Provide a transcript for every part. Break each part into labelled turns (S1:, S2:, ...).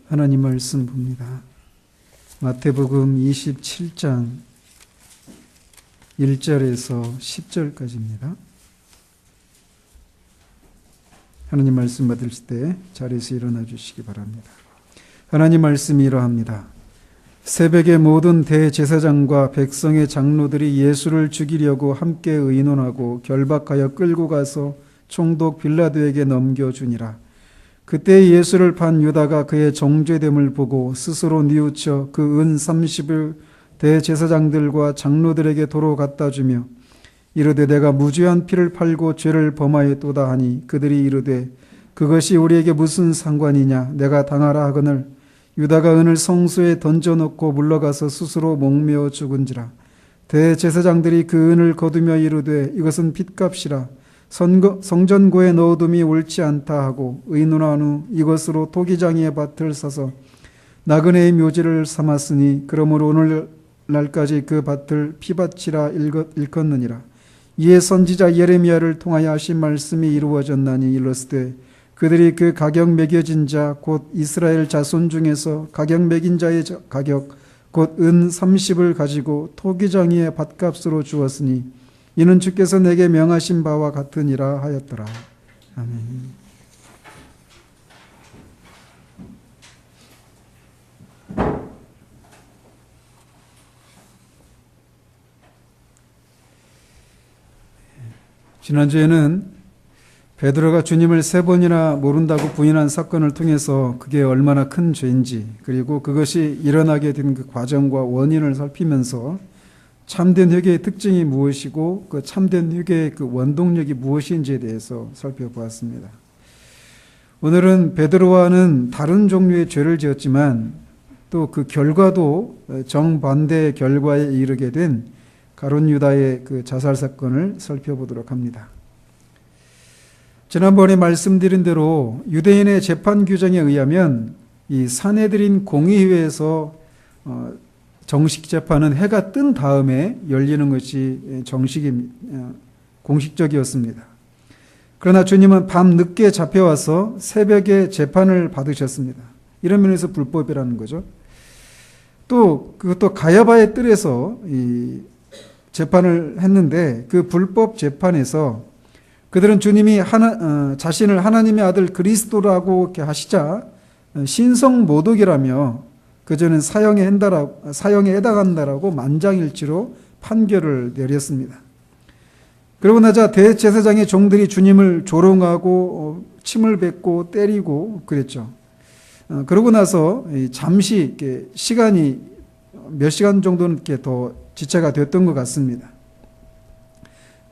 S1: 하나님 말씀 봅니다. 마태복음 27장 1절에서 10절까지입니다. 하나님 말씀 받으실 때 자리에서 일어나 주시기 바랍니다. 하나님 말씀이 이러합니다. 새벽에 모든 대제사장과 백성의 장로들이 예수를 죽이려고 함께 의논하고 결박하여 끌고 가서 총독 빌라도에게 넘겨주니라. 그때 예수를 판 유다가 그의 정죄됨을 보고 스스로 뉘우쳐 그 은 30을 대제사장들과 장로들에게 도로 갖다 주며 이르되 내가 무죄한 피를 팔고 죄를 범하였도다 하니 그들이 이르되 그것이 우리에게 무슨 상관이냐 내가 당하라 하거늘 유다가 은을 성소에 던져놓고 물러가서 스스로 목매어 죽은지라. 대제사장들이 그 은을 거두며 이르되 이것은 핏값이라 성전고에 넣어둠이 옳지 않다 하고 의논한 후 이것으로 토기장이의 밭을 사서 나그네의 묘지를 삼았으니 그러므로 오늘날까지 그 밭을 피밭이라 일컫느니라. 이에 선지자 예레미야를 통하여 하신 말씀이 이루어졌나니 일렀으되 그들이 그 가격 매겨진 자 곧 이스라엘 자손 중에서 가격 매긴 자의 가격 곧 은 30을 가지고 토기장이의 밭값으로 주었으니 이는 주께서 내게 명하신 바와 같으니라 하였더라. 아멘. 지난주에는 베드로가 주님을 3번이나 모른다고 부인한 사건을 통해서 그게 얼마나 큰 죄인지 그리고 그것이 일어나게 된 그 과정과 원인을 살피면서 참된 회개의 특징이 무엇이고 그 참된 회개의 그 원동력이 무엇인지에 대해서 살펴보았습니다. 오늘은 베드로와는 다른 종류의 죄를 지었지만 또 그 결과도 정반대의 결과에 이르게 된 가룟 유다의 그 자살 사건을 살펴보도록 합니다. 지난번에 말씀드린 대로 유대인의 재판 규정에 의하면 이 산헤드린 공의회에서 정식 재판은 해가 뜬 다음에 열리는 것이 공식적이었습니다. 그러나 주님은 밤 늦게 잡혀와서 새벽에 재판을 받으셨습니다. 이런 면에서 불법이라는 거죠. 또 그것도 가야바의 뜰에서 이 재판을 했는데 그 불법 재판에서 그들은 주님이 자신을 하나님의 아들 그리스도라고 이렇게 하시자 신성모독이라며 그저는 사형에 해당한다라고 만장일치로 판결을 내렸습니다. 그러고 나자 대제사장의 종들이 주님을 조롱하고 침을 뱉고 때리고 그랬죠. 그러고 나서 잠시 이렇게 시간이 몇 시간 정도는 이렇게 더 지체가 됐던 것 같습니다.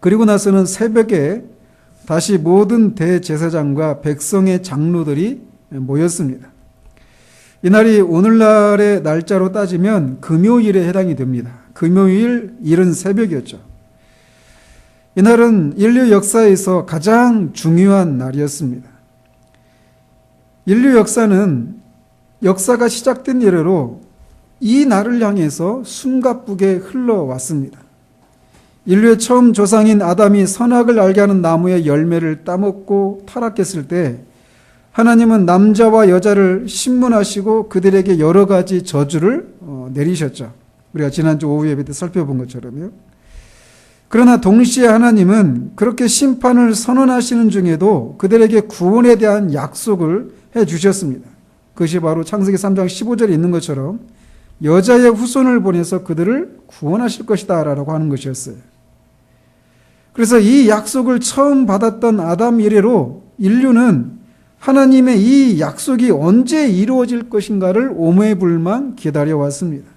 S1: 그리고 나서는 새벽에 다시 모든 대제사장과 백성의 장로들이 모였습니다. 이날이 오늘날의 날짜로 따지면 금요일에 해당이 됩니다. 금요일 이른 새벽이었죠. 이날은 인류 역사에서 가장 중요한 날이었습니다. 인류 역사는 역사가 시작된 이래로 이 날을 향해서 숨가쁘게 흘러왔습니다. 인류의 처음 조상인 아담이 선악을 알게 하는 나무의 열매를 따먹고 타락했을 때 하나님은 남자와 여자를 신문하시고 그들에게 여러 가지 저주를 내리셨죠. 우리가 지난주 오후 예배 때 살펴본 것처럼요. 그러나 동시에 하나님은 그렇게 심판을 선언하시는 중에도 그들에게 구원에 대한 약속을 해주셨습니다. 그것이 바로 창세기 3장 15절에 있는 것처럼 여자의 후손을 보내서 그들을 구원하실 것이다 라고 하는 것이었어요. 그래서 이 약속을 처음 받았던 아담 이래로 인류는 하나님의 이 약속이 언제 이루어질 것인가를 오매불망 기다려왔습니다.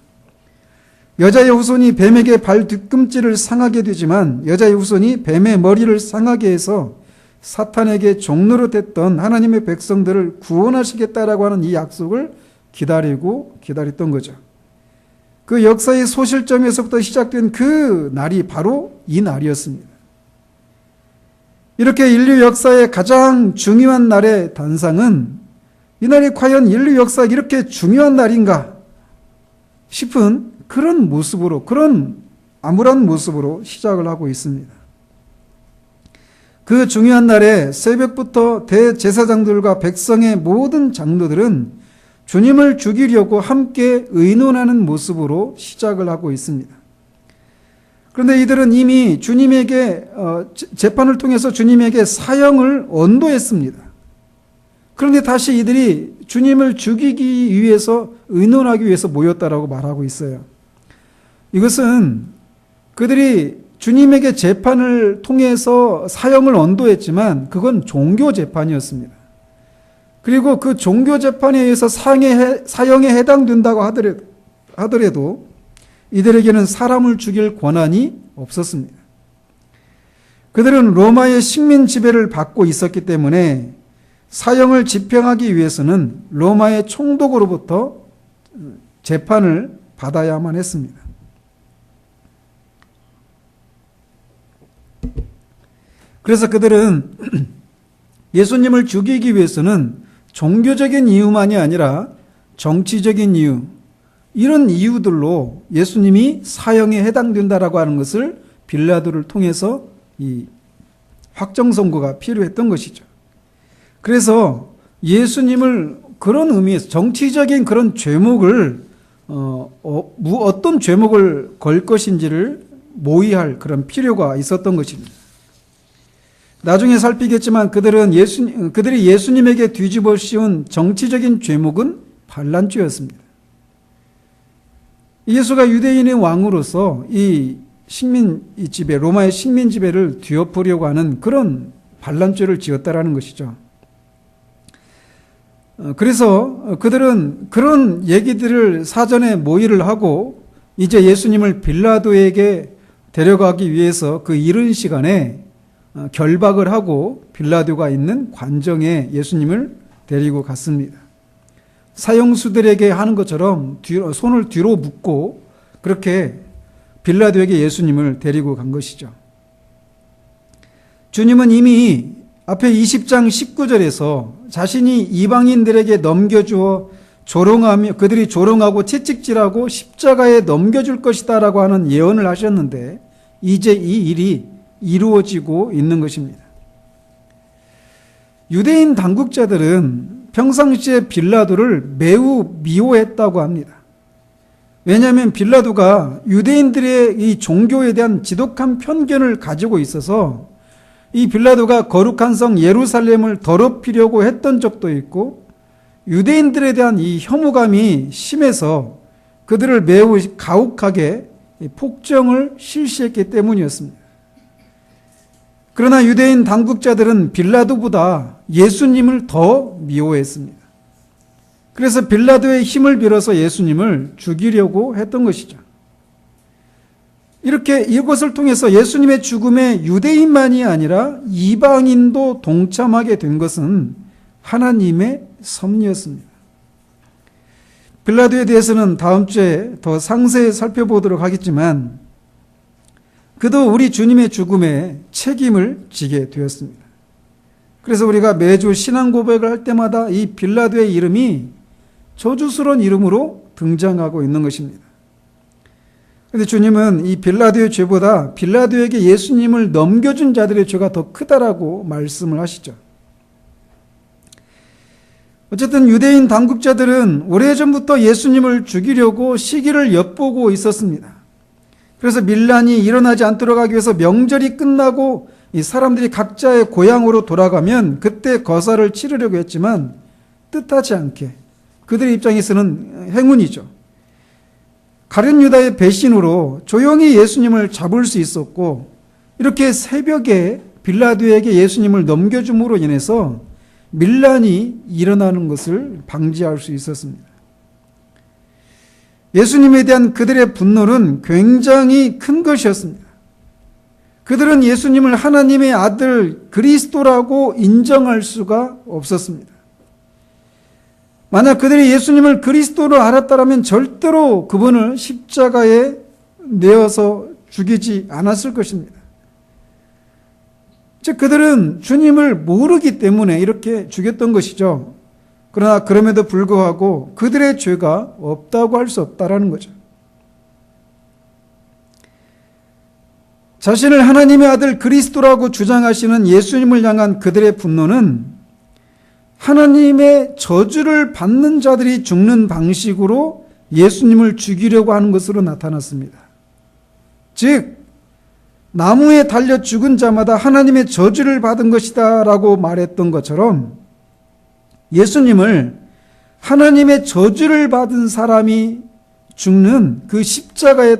S1: 여자의 후손이 뱀에게 발 뒤꿈치를 상하게 되지만 여자의 후손이 뱀의 머리를 상하게 해서 사탄에게 종로로 됐던 하나님의 백성들을 구원하시겠다라고 하는 이 약속을 기다렸던 거죠. 그 역사의 소실점에서부터 시작된 그 날이 바로 이 날이었습니다. 이렇게 인류 역사의 가장 중요한 날의 단상은 이 날이 과연 인류 역사에 이렇게 중요한 날인가 싶은 그런 모습으로, 그런 암울한 모습으로 시작을 하고 있습니다. 그 중요한 날에 새벽부터 대제사장들과 백성의 모든 장로들은 주님을 죽이려고 함께 의논하는 모습으로 시작을 하고 있습니다. 그런데 이들은 이미 주님에게 재판을 통해서 주님에게 사형을 언도했습니다. 그런데 다시 이들이 주님을 죽이기 위해서 의논하기 위해서 모였다라고 말하고 있어요. 이것은 그들이 주님에게 재판을 통해서 사형을 언도했지만 그건 종교 재판이었습니다. 그리고 그 종교 재판에 의해서 사형에 해당된다고 하더라도 이들에게는 사람을 죽일 권한이 없었습니다. 그들은 로마의 식민 지배를 받고 있었기 때문에 사형을 집행하기 위해서는 로마의 총독으로부터 재판을 받아야만 했습니다. 그래서 그들은 예수님을 죽이기 위해서는 종교적인 이유만이 아니라 정치적인 이유, 이런 이유들로 예수님이 사형에 해당된다라고 하는 것을 빌라도를 통해서 이 확정 선고가 필요했던 것이죠. 그래서 예수님을 그런 의미에서 정치적인 그런 죄목을 어떤 죄목을 걸 것인지를 모의할 그런 필요가 있었던 것입니다. 나중에 살피겠지만 그들이 예수님에게 뒤집어 씌운 정치적인 죄목은 반란죄였습니다. 예수가 유대인의 왕으로서 이 지배, 로마의 식민 지배를 뒤엎으려고 하는 그런 반란죄를 지었다라는 것이죠. 그래서 그들은 그런 얘기들을 사전에 모의를 하고 이제 예수님을 빌라도에게 데려가기 위해서 그 이른 시간에 결박을 하고 빌라도가 있는 관정에 예수님을 데리고 갔습니다. 사형수들에게 하는 것처럼 손을 뒤로 묶고 그렇게 빌라도에게 예수님을 데리고 간 것이죠. 주님은 이미 앞에 20장 19절에서 자신이 이방인들에게 넘겨주어 그들이 조롱하고 채찍질하고 십자가에 넘겨줄 것이다 라고 하는 예언을 하셨는데 이제 이 일이 이루어지고 있는 것입니다. 유대인 당국자들은 평상시에 빌라도를 매우 미워했다고 합니다. 왜냐하면 빌라도가 유대인들의 이 종교에 대한 지독한 편견을 가지고 있어서 이 빌라도가 거룩한 성 예루살렘을 더럽히려고 했던 적도 있고 유대인들에 대한 이 혐오감이 심해서 그들을 매우 가혹하게 폭정을 실시했기 때문이었습니다. 그러나 유대인 당국자들은 빌라도보다 예수님을 더 미워했습니다. 그래서 빌라도의 힘을 빌어서 예수님을 죽이려고 했던 것이죠. 이렇게 이것을 통해서 예수님의 죽음에 유대인만이 아니라 이방인도 동참하게 된 것은 하나님의 섭리였습니다. 빌라도에 대해서는 다음 주에 더 상세히 살펴보도록 하겠지만 그도 우리 주님의 죽음에 책임을 지게 되었습니다. 그래서 우리가 매주 신앙 고백을 할 때마다 이 빌라도의 이름이 저주스러운 이름으로 등장하고 있는 것입니다. 그런데 주님은 이 빌라도의 죄보다 빌라도에게 예수님을 넘겨준 자들의 죄가 더 크다라고 말씀을 하시죠. 어쨌든 유대인 당국자들은 오래전부터 예수님을 죽이려고 시기를 엿보고 있었습니다. 그래서 밀란이 일어나지 않도록 하기 위해서 명절이 끝나고 이 사람들이 각자의 고향으로 돌아가면 그때 거사를 치르려고 했지만 뜻하지 않게 그들의 입장에서는 행운이죠. 가룟 유다의 배신으로 조용히 예수님을 잡을 수 있었고 이렇게 새벽에 빌라도에게 예수님을 넘겨줌으로 인해서 밀란이 일어나는 것을 방지할 수 있었습니다. 예수님에 대한 그들의 분노는 굉장히 큰 것이었습니다. 그들은 예수님을 하나님의 아들 그리스도라고 인정할 수가 없었습니다. 만약 그들이 예수님을 그리스도로 알았다면 절대로 그분을 십자가에 내어서 죽이지 않았을 것입니다. 즉 그들은 주님을 모르기 때문에 이렇게 죽였던 것이죠. 그러나 그럼에도 불구하고 그들의 죄가 없다고 할 수 없다라는 거죠. 자신을 하나님의 아들 그리스도라고 주장하시는 예수님을 향한 그들의 분노는 하나님의 저주를 받는 자들이 죽는 방식으로 예수님을 죽이려고 하는 것으로 나타났습니다. 즉, 나무에 달려 죽은 자마다 하나님의 저주를 받은 것이다 라고 말했던 것처럼 예수님을 하나님의 저주를 받은 사람이 죽는 그 십자가에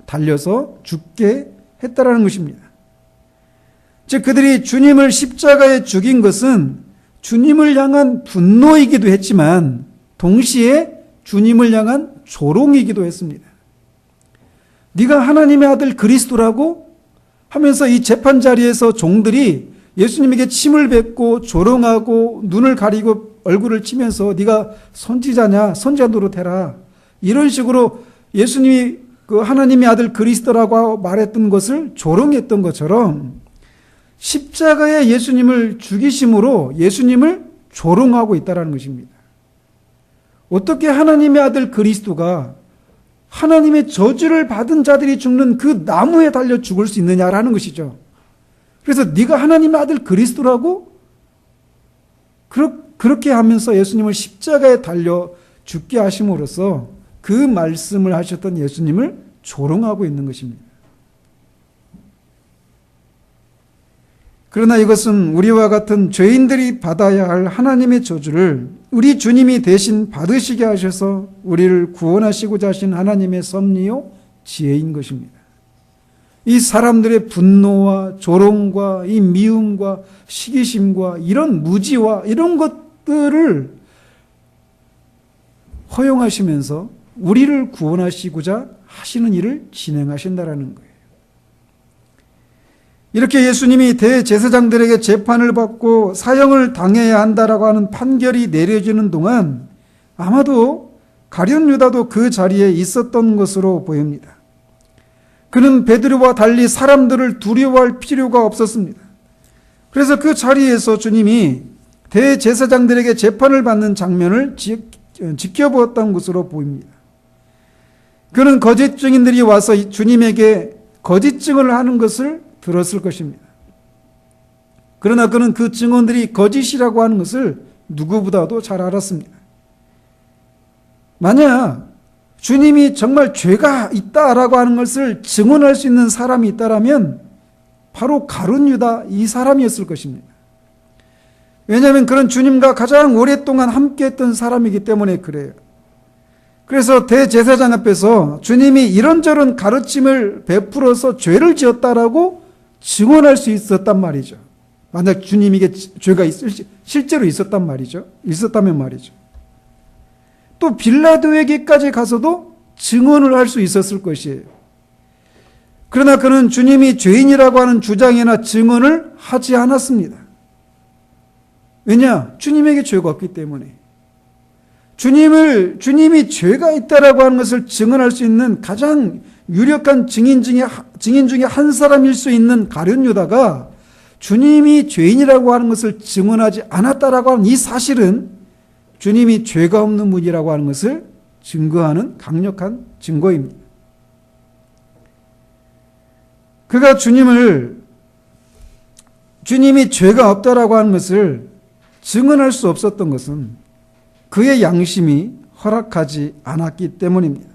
S1: 달려서 죽게 했다라는 것입니다. 즉, 그들이 주님을 십자가에 죽인 것은 주님을 향한 분노이기도 했지만 동시에 주님을 향한 조롱이기도 했습니다. 네가 하나님의 아들 그리스도라고 하면서 이 재판 자리에서 종들이 예수님에게 침을 뱉고 조롱하고 눈을 가리고 얼굴을 치면서 네가 선지자냐, 선지자 노릇해라, 이런 식으로 예수님이 그 하나님의 아들 그리스도라고 말했던 것을 조롱했던 것처럼 십자가에 예수님을 죽이심으로 예수님을 조롱하고 있다는 것입니다. 어떻게 하나님의 아들 그리스도가 하나님의 저주를 받은 자들이 죽는 그 나무에 달려 죽을 수 있느냐라는 것이죠. 그래서 네가 하나님의 아들 그리스도라고? 그렇게 하면서 예수님을 십자가에 달려 죽게 하심으로써 그 말씀을 하셨던 예수님을 조롱하고 있는 것입니다. 그러나 이것은 우리와 같은 죄인들이 받아야 할 하나님의 저주를 우리 주님이 대신 받으시게 하셔서 우리를 구원하시고자 하신 하나님의 섭리요 지혜인 것입니다. 이 사람들의 분노와 조롱과 이 미움과 시기심과 이런 무지와 이런 것들을 허용하시면서 우리를 구원하시고자 하시는 일을 진행하신다라는 거예요. 이렇게 예수님이 대제사장들에게 재판을 받고 사형을 당해야 한다라고 하는 판결이 내려지는 동안 아마도 가룟 유다도 그 자리에 있었던 것으로 보입니다. 그는 베드로와 달리 사람들을 두려워할 필요가 없었습니다. 그래서 그 자리에서 주님이 대제사장들에게 재판을 받는 장면을 지켜보았던 것으로 보입니다. 그는 거짓 증인들이 와서 주님에게 거짓 증언을 하는 것을 들었을 것입니다. 그러나 그는 그 증언들이 거짓이라고 하는 것을 누구보다도 잘 알았습니다. 만약 주님이 정말 죄가 있다라고 하는 것을 증언할 수 있는 사람이 있다라면 바로 가룟 유다 이 사람이었을 것입니다. 왜냐하면 그는 주님과 가장 오랫동안 함께했던 사람이기 때문에 그래요. 그래서 대제사장 앞에서 주님이 이런저런 가르침을 베풀어서 죄를 지었다라고 증언할 수 있었단 말이죠. 만약 주님에게 죄가 실제로 있었단 말이죠. 있었다면 말이죠. 또 빌라도에게까지 가서도 증언을 할 수 있었을 것이에요. 그러나 그는 주님이 죄인이라고 하는 주장이나 증언을 하지 않았습니다. 왜냐? 주님에게 죄가 없기 때문에. 주님이 죄가 있다라고 하는 것을 증언할 수 있는 가장 유력한 증인 중에 한 사람일 수 있는 가룟 유다가 주님이 죄인이라고 하는 것을 증언하지 않았다라고 하는 이 사실은 주님이 죄가 없는 분이라고 하는 것을 증거하는 강력한 증거입니다. 그가 주님이 죄가 없다라고 하는 것을 증언할 수 없었던 것은 그의 양심이 허락하지 않았기 때문입니다.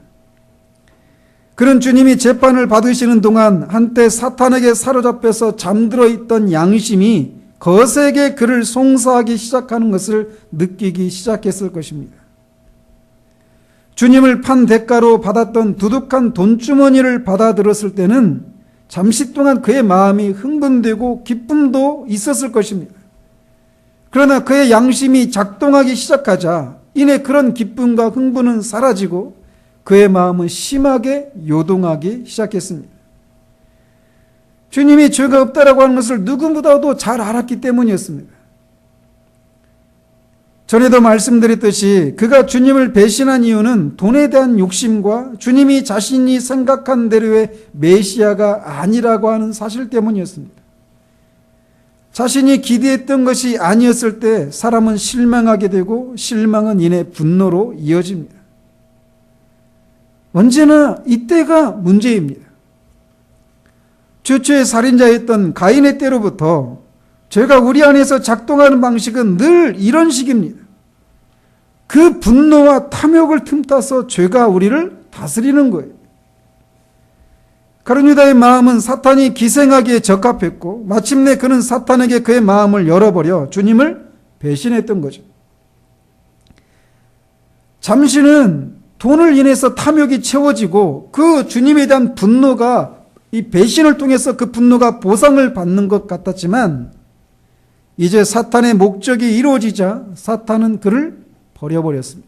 S1: 그는 주님이 재판을 받으시는 동안 한때 사탄에게 사로잡혀서 잠들어 있던 양심이 거세게 그를 송사하기 시작하는 것을 느끼기 시작했을 것입니다. 주님을 판 대가로 받았던 두둑한 돈주머니를 받아들었을 때는 잠시 동안 그의 마음이 흥분되고 기쁨도 있었을 것입니다. 그러나 그의 양심이 작동하기 시작하자 이내 그런 기쁨과 흥분은 사라지고 그의 마음은 심하게 요동하기 시작했습니다. 주님이 죄가 없다라고 하는 것을 누구보다도 잘 알았기 때문이었습니다. 전에도 말씀드렸듯이 그가 주님을 배신한 이유는 돈에 대한 욕심과 주님이 자신이 생각한 대로의 메시아가 아니라고 하는 사실 때문이었습니다. 자신이 기대했던 것이 아니었을 때 사람은 실망하게 되고 실망은 이내 분노로 이어집니다. 언제나 이때가 문제입니다. 최초의 살인자였던 가인의 때로부터 죄가 우리 안에서 작동하는 방식은 늘 이런 식입니다. 그 분노와 탐욕을 틈타서 죄가 우리를 다스리는 거예요. 가룟 유다의 마음은 사탄이 기생하기에 적합했고 마침내 그는 사탄에게 그의 마음을 열어버려 주님을 배신했던 거죠. 잠시는 돈을 인해서 탐욕이 채워지고 그 주님에 대한 분노가 이 배신을 통해서 그 분노가 보상을 받는 것 같았지만 이제 사탄의 목적이 이루어지자 사탄은 그를 버려버렸습니다.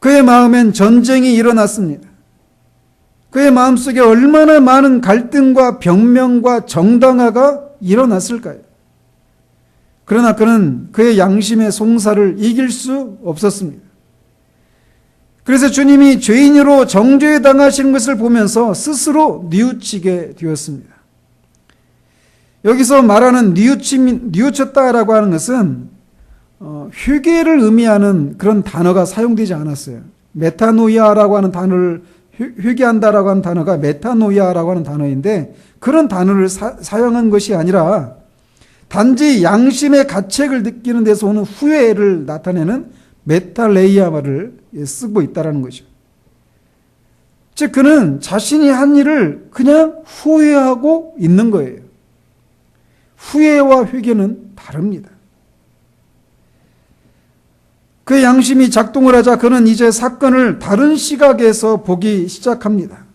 S1: 그의 마음엔 전쟁이 일어났습니다. 그의 마음속에 얼마나 많은 갈등과 병명과 정당화가 일어났을까요? 그러나 그는 그의 양심의 송사를 이길 수 없었습니다. 그래서 주님이 죄인으로 정죄 당하시는 것을 보면서 스스로 뉘우치게 되었습니다. 여기서 말하는 뉘우쳤다라고 하는 것은 회개를 의미하는 그런 단어가 사용되지 않았어요. 메타노이아라고 하는 단어를 회개한다라고 하는 단어가 메타노이아라고 하는 단어인데 그런 단어를 사용한 것이 아니라 단지 양심의 가책을 느끼는 데서 오는 후회를 나타내는 메탈레이아를 쓰고 있다는 거죠. 즉 그는 자신이 한 일을 그냥 후회하고 있는 거예요. 후회와 회개는 다릅니다. 그의 양심이 작동을 하자 그는 이제 사건을 다른 시각에서 보기 시작합니다.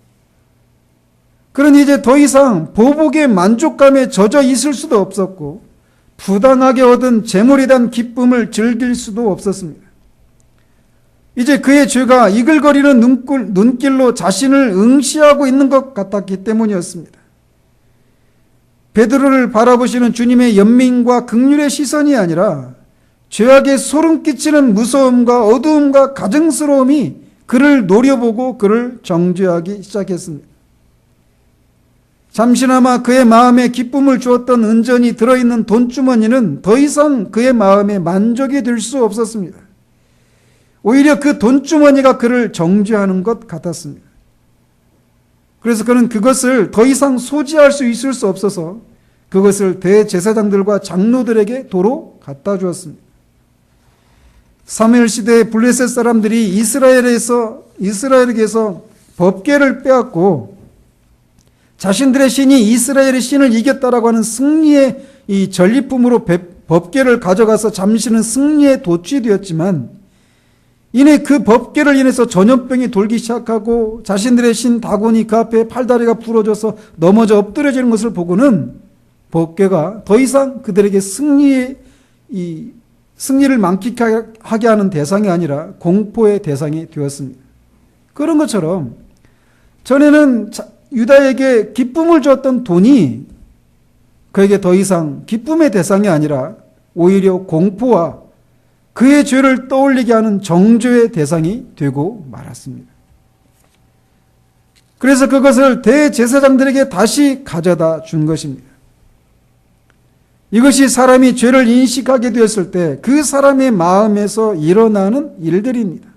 S1: 그는 이제 더 이상 보복의 만족감에 젖어 있을 수도 없었고 부당하게 얻은 재물에 대한 기쁨을 즐길 수도 없었습니다. 이제 그의 죄가 이글거리는 눈길로 자신을 응시하고 있는 것 같았기 때문이었습니다. 베드로를 바라보시는 주님의 연민과 긍휼의 시선이 아니라 죄악에 소름 끼치는 무서움과 어두움과 가증스러움이 그를 노려보고 그를 정죄하기 시작했습니다. 잠시나마 그의 마음에 기쁨을 주었던 은전이 들어있는 돈주머니는 더 이상 그의 마음에 만족이 될 수 없었습니다. 오히려 그 돈주머니가 그를 정죄하는 것 같았습니다. 그래서 그는 그것을 더 이상 소지할 수 있을 수 없어서 그것을 대제사장들과 장로들에게 도로 갖다 주었습니다. 사무엘 시대의 블레셋 사람들이 이스라엘에게서 법궤를 빼앗고 자신들의 신이 이스라엘의 신을 이겼다라고 하는 승리의 이 전리품으로 법궤를 가져가서 잠시는 승리에 도취되었지만 이내 그 법궤를 인해서 전염병이 돌기 시작하고 자신들의 신 다곤이 그 앞에 팔다리가 부러져서 넘어져 엎드려지는 것을 보고는 법궤가 더 이상 그들에게 승리를 만끽하게 하는 대상이 아니라 공포의 대상이 되었습니다. 그런 것처럼 전에는 유다에게 기쁨을 줬던 돈이 그에게 더 이상 기쁨의 대상이 아니라 오히려 공포와 그의 죄를 떠올리게 하는 정죄의 대상이 되고 말았습니다. 그래서 그것을 대제사장들에게 다시 가져다 준 것입니다. 이것이 사람이 죄를 인식하게 되었을 때 그 사람의 마음에서 일어나는 일들입니다.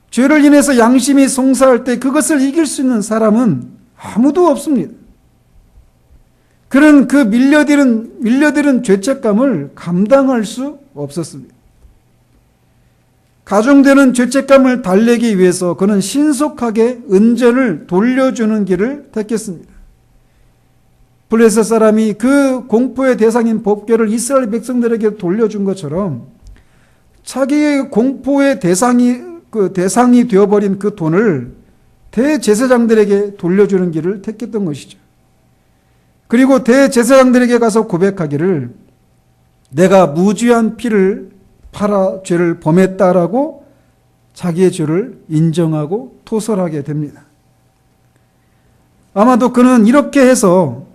S1: 죄를 인해서 양심이 송사할 때 그것을 이길 수 있는 사람은 아무도 없습니다. 그는 그 밀려드는 죄책감을 감당할 수 없었습니다. 가중되는 죄책감을 달래기 위해서 그는 신속하게 은전을 돌려주는 길을 택했습니다. 블레셋 사람이 그 공포의 대상인 법궤를 이스라엘 백성들에게 돌려준 것처럼 자기의 공포의 대상이 되어버린 그 돈을 대제사장들에게 돌려주는 길을 택했던 것이죠. 그리고 대제사장들에게 가서 고백하기를 내가 무죄한 피를 팔아 죄를 범했다라고 자기의 죄를 인정하고 토설하게 됩니다. 아마도 그는 이렇게 해서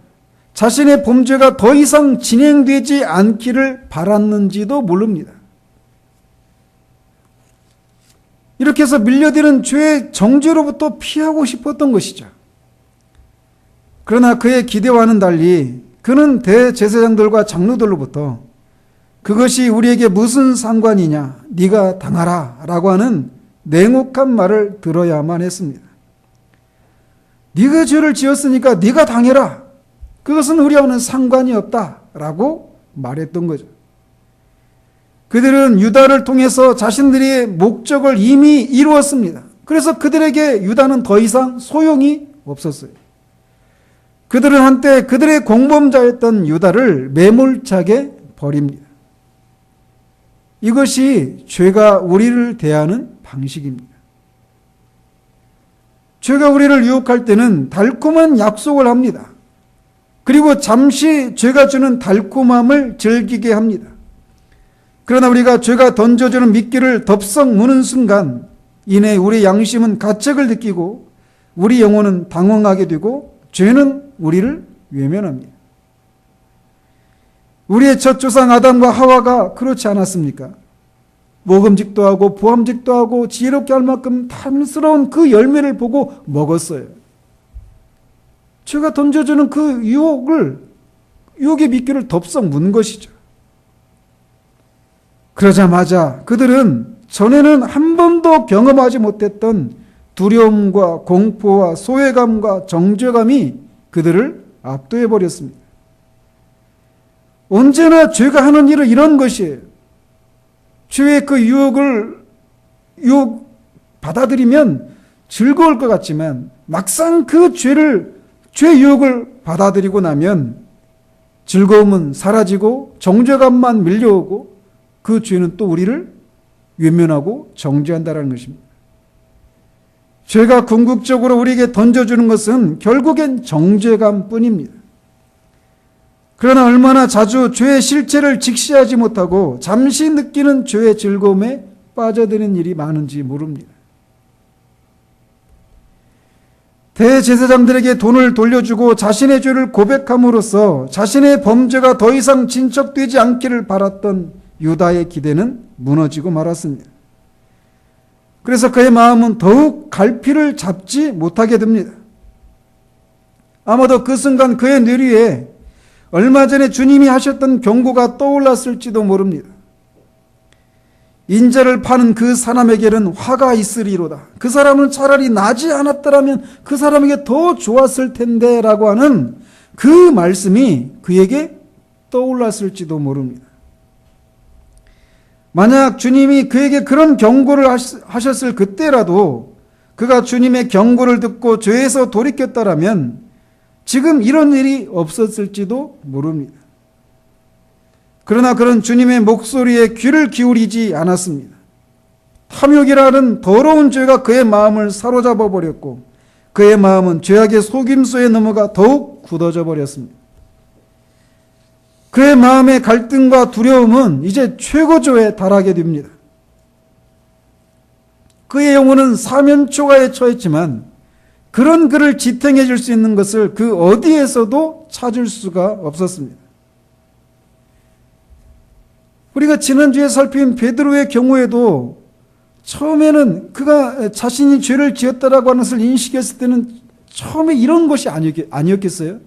S1: 자신의 범죄가 더 이상 진행되지 않기를 바랐는지도 모릅니다. 이렇게 해서 밀려드는 죄의 정죄로부터 피하고 싶었던 것이죠. 그러나 그의 기대와는 달리 그는 대제사장들과 장로들로부터 그것이 우리에게 무슨 상관이냐, 네가 당하라 라고 하는 냉혹한 말을 들어야만 했습니다. 네가 죄를 지었으니까 네가 당해라. 그것은 우리와는 상관이 없다라고 말했던 거죠. 그들은 유다를 통해서 자신들의 목적을 이미 이루었습니다. 그래서 그들에게 유다는 더 이상 소용이 없었어요. 그들은 한때 그들의 공범자였던 유다를 매몰차게 버립니다. 이것이 죄가 우리를 대하는 방식입니다. 죄가 우리를 유혹할 때는 달콤한 약속을 합니다. 그리고 잠시 죄가 주는 달콤함을 즐기게 합니다. 그러나 우리가 죄가 던져주는 미끼를 덥석 무는 순간 이내 우리 양심은 가책을 느끼고 우리 영혼은 당황하게 되고 죄는 우리를 외면합니다. 우리의 첫 조상 아담과 하와가 그렇지 않았습니까? 먹음직도 하고 보암직도 하고 지혜롭게 할 만큼 탐스러운 그 열매를 보고 먹었어요. 죄가 던져주는 그 유혹의 미끼를 덥석 문 것이죠. 그러자마자 그들은 전에는 한 번도 경험하지 못했던 두려움과 공포와 소외감과 정죄감이 그들을 압도해 버렸습니다. 언제나 죄가 하는 일은 이런 것이에요. 죄의 그 유혹 받아들이면 즐거울 것 같지만 막상 그 죄 유혹을 받아들이고 나면 즐거움은 사라지고 정죄감만 밀려오고 그 죄는 또 우리를 외면하고 정죄한다는 것입니다. 죄가 궁극적으로 우리에게 던져주는 것은 결국엔 정죄감뿐입니다. 그러나 얼마나 자주 죄의 실체를 직시하지 못하고 잠시 느끼는 죄의 즐거움에 빠져드는 일이 많은지 모릅니다. 대제사장들에게 돈을 돌려주고 자신의 죄를 고백함으로써 자신의 범죄가 더 이상 진척되지 않기를 바랐던 유다의 기대는 무너지고 말았습니다. 그래서 그의 마음은 더욱 갈피를 잡지 못하게 됩니다. 아마도 그 순간 그의 뇌리에 얼마 전에 주님이 하셨던 경고가 떠올랐을지도 모릅니다. 인자를 파는 그 사람에게는 화가 있으리로다. 그 사람은 차라리 나지 않았더라면 그 사람에게 더 좋았을 텐데 라고 하는 그 말씀이 그에게 떠올랐을지도 모릅니다. 만약 주님이 그에게 그런 경고를 하셨을 그때라도 그가 주님의 경고를 듣고 죄에서 돌이켰다라면 지금 이런 일이 없었을지도 모릅니다. 그러나 그런 주님의 목소리에 귀를 기울이지 않았습니다. 탐욕이라는 더러운 죄가 그의 마음을 사로잡아 버렸고 그의 마음은 죄악의 속임수에 넘어가 더욱 굳어져 버렸습니다. 그의 마음의 갈등과 두려움은 이제 최고조에 달하게 됩니다. 그의 영혼은 사면초가에 처했지만 그런 그를 지탱해 줄 수 있는 것을 그 어디에서도 찾을 수가 없었습니다. 우리가 지난주에 살핀 베드로의 경우에도 처음에는 그가 자신이 죄를 지었다라고 하는 것을 인식했을 때는 처음에 이런 것이 아니었겠어요?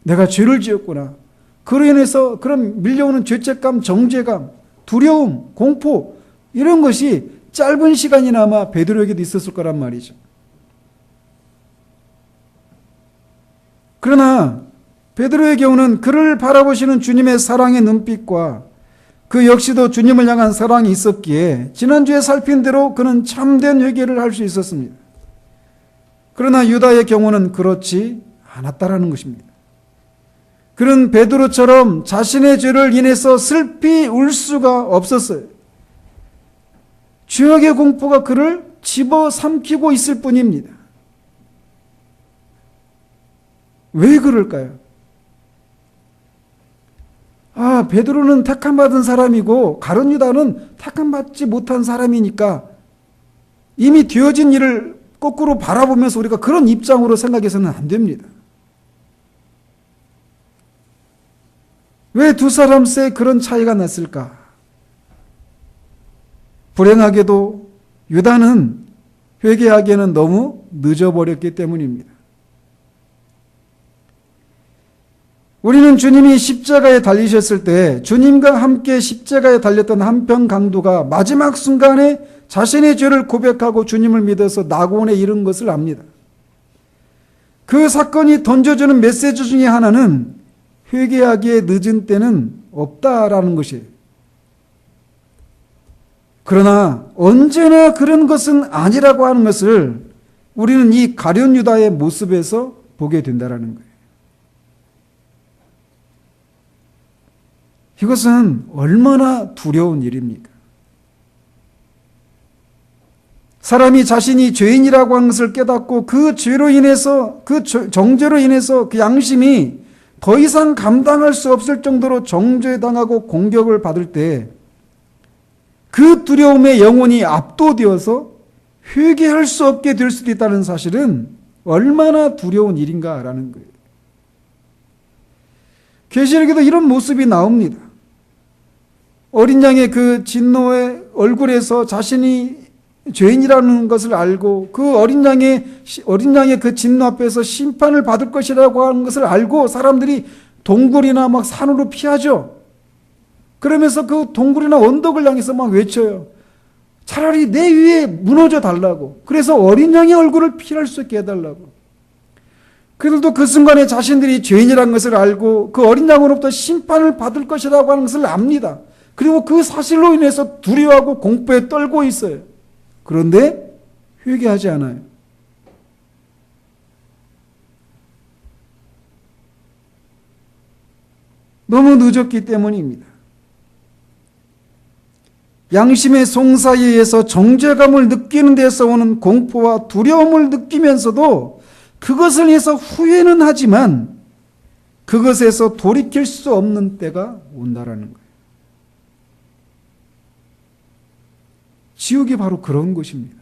S1: 내가 죄를 지었구나. 그로 인해서 그런 밀려오는 죄책감, 정죄감, 두려움, 공포 이런 것이 짧은 시간이나마 베드로에게도 있었을 거란 말이죠. 그러나 베드로의 경우는 그를 바라보시는 주님의 사랑의 눈빛과 그 역시도 주님을 향한 사랑이 있었기에 지난주에 살핀 대로 그는 참된 회개를 할 수 있었습니다. 그러나 유다의 경우는 그렇지 않았다라는 것입니다. 그는 베드로처럼 자신의 죄를 인해서 슬피 울 수가 없었어요. 죄악의 공포가 그를 집어삼키고 있을 뿐입니다. 왜 그럴까요? 베드로는 택함받은 사람이고 가룟 유다는 택함받지 못한 사람이니까 이미 되어진 일을 거꾸로 바라보면서 우리가 그런 입장으로 생각해서는 안 됩니다. 왜 두 사람 사이에 그런 차이가 났을까? 불행하게도 유다는 회개하기에는 너무 늦어버렸기 때문입니다. 우리는 주님이 십자가에 달리셨을 때 주님과 함께 십자가에 달렸던 한편 강도가 마지막 순간에 자신의 죄를 고백하고 주님을 믿어서 낙원에 이른 것을 압니다. 그 사건이 던져주는 메시지 중에 하나는 회개하기에 늦은 때는 없다라는 것이에요. 그러나 언제나 그런 것은 아니라고 하는 것을 우리는 이 가룟 유다의 모습에서 보게 된다라는 거예요. 이것은 얼마나 두려운 일입니까? 사람이 자신이 죄인이라고 하는 것을 깨닫고 그 죄로 인해서, 그 정죄로 인해서 그 양심이 더 이상 감당할 수 없을 정도로 정죄당하고 공격을 받을 때 그 두려움에 영혼이 압도되어서 회개할 수 없게 될 수도 있다는 사실은 얼마나 두려운 일인가라는 거예요. 계시록에도 이런 모습이 나옵니다. 어린 양의 그 진노의 얼굴에서 자신이 죄인이라는 것을 알고 그 어린 양의 그 진노 앞에서 심판을 받을 것이라고 하는 것을 알고 사람들이 동굴이나 막 산으로 피하죠. 그러면서 그 동굴이나 언덕을 향해서 막 외쳐요. 차라리 내 위에 무너져 달라고. 그래서 어린 양의 얼굴을 피할 수 있게 해달라고. 그들도 그 순간에 자신들이 죄인이라는 것을 알고 그 어린 양으로부터 심판을 받을 것이라고 하는 것을 압니다. 그리고 그 사실로 인해서 두려워하고 공포에 떨고 있어요. 그런데 회개하지 않아요. 너무 늦었기 때문입니다. 양심의 송사에 의해서 정죄감을 느끼는 데서 오는 공포와 두려움을 느끼면서도 그것을 위해서 후회는 하지만 그것에서 돌이킬 수 없는 때가 온다라는 거예요. 지옥이 바로 그런 곳입니다.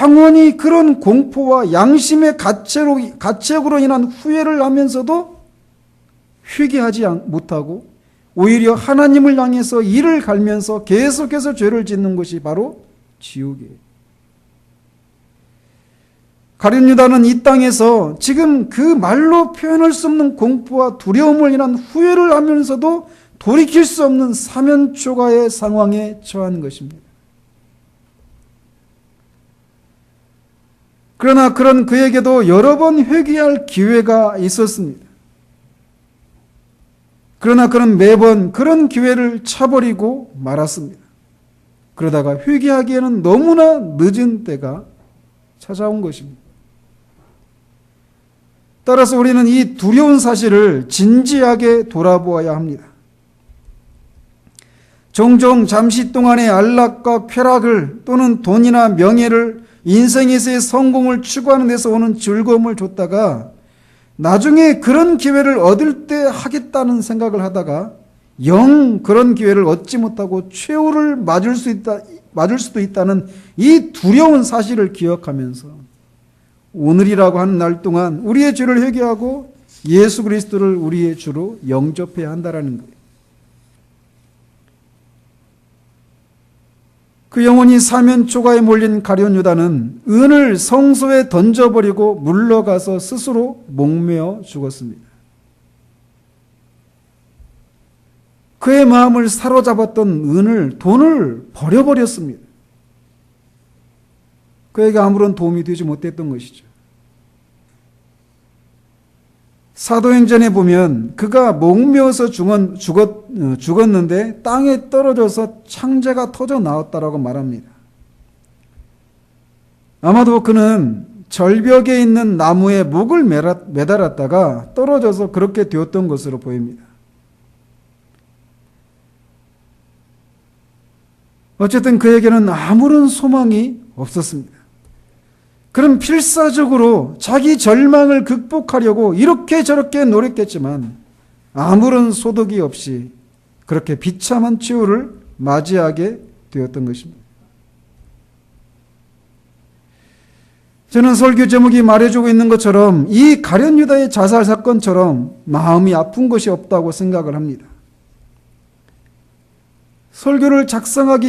S1: 영원히 그런 공포와 양심의 가책으로 인한 후회를 하면서도 회개하지 못하고 오히려 하나님을 향해서 이를 갈면서 계속해서 죄를 짓는 것이 바로 지옥이에요. 가룟 유다는 이 땅에서 지금 그 말로 표현할 수 없는 공포와 두려움을 인한 후회를 하면서도 돌이킬 수 없는 사면초가의 상황에 처한 것입니다. 그러나 그런 그에게도 여러 번 회개할 기회가 있었습니다. 그러나 그는 매번 그런 기회를 차버리고 말았습니다. 그러다가 회개하기에는 너무나 늦은 때가 찾아온 것입니다. 따라서 우리는 이 두려운 사실을 진지하게 돌아보아야 합니다. 종종 잠시 동안의 안락과 쾌락을 또는 돈이나 명예를 인생에서의 성공을 추구하는 데서 오는 즐거움을 줬다가 나중에 그런 기회를 얻을 때 하겠다는 생각을 하다가 영 그런 기회를 얻지 못하고 최후를 맞을 수도 있다는 이 두려운 사실을 기억하면서 오늘이라고 하는 날 동안 우리의 죄를 회개하고 예수 그리스도를 우리의 주로 영접해야 한다라는 거예요. 그 영혼이 사면초가에 몰린 가룟 유다는 은을 성소에 던져버리고 물러가서 스스로 목매어 죽었습니다. 그의 마음을 사로잡았던 돈을 버려버렸습니다. 그에게 아무런 도움이 되지 못했던 것이죠. 사도행전에 보면 그가 목매어서 죽었는데 땅에 떨어져서 창자가 터져 나왔다라고 말합니다. 아마도 그는 절벽에 있는 나무에 목을 매달았다가 떨어져서 그렇게 되었던 것으로 보입니다. 어쨌든 그에게는 아무런 소망이 없었습니다. 그럼 필사적으로 자기 절망을 극복하려고 이렇게 저렇게 노력했지만 아무런 소득이 없이 그렇게 비참한 최후를 맞이하게 되었던 것입니다. 저는 설교 제목이 말해주고 있는 것처럼 이 가룟 유다의 자살 사건처럼 마음이 아픈 것이 없다고 생각을 합니다. 설교를 작성하기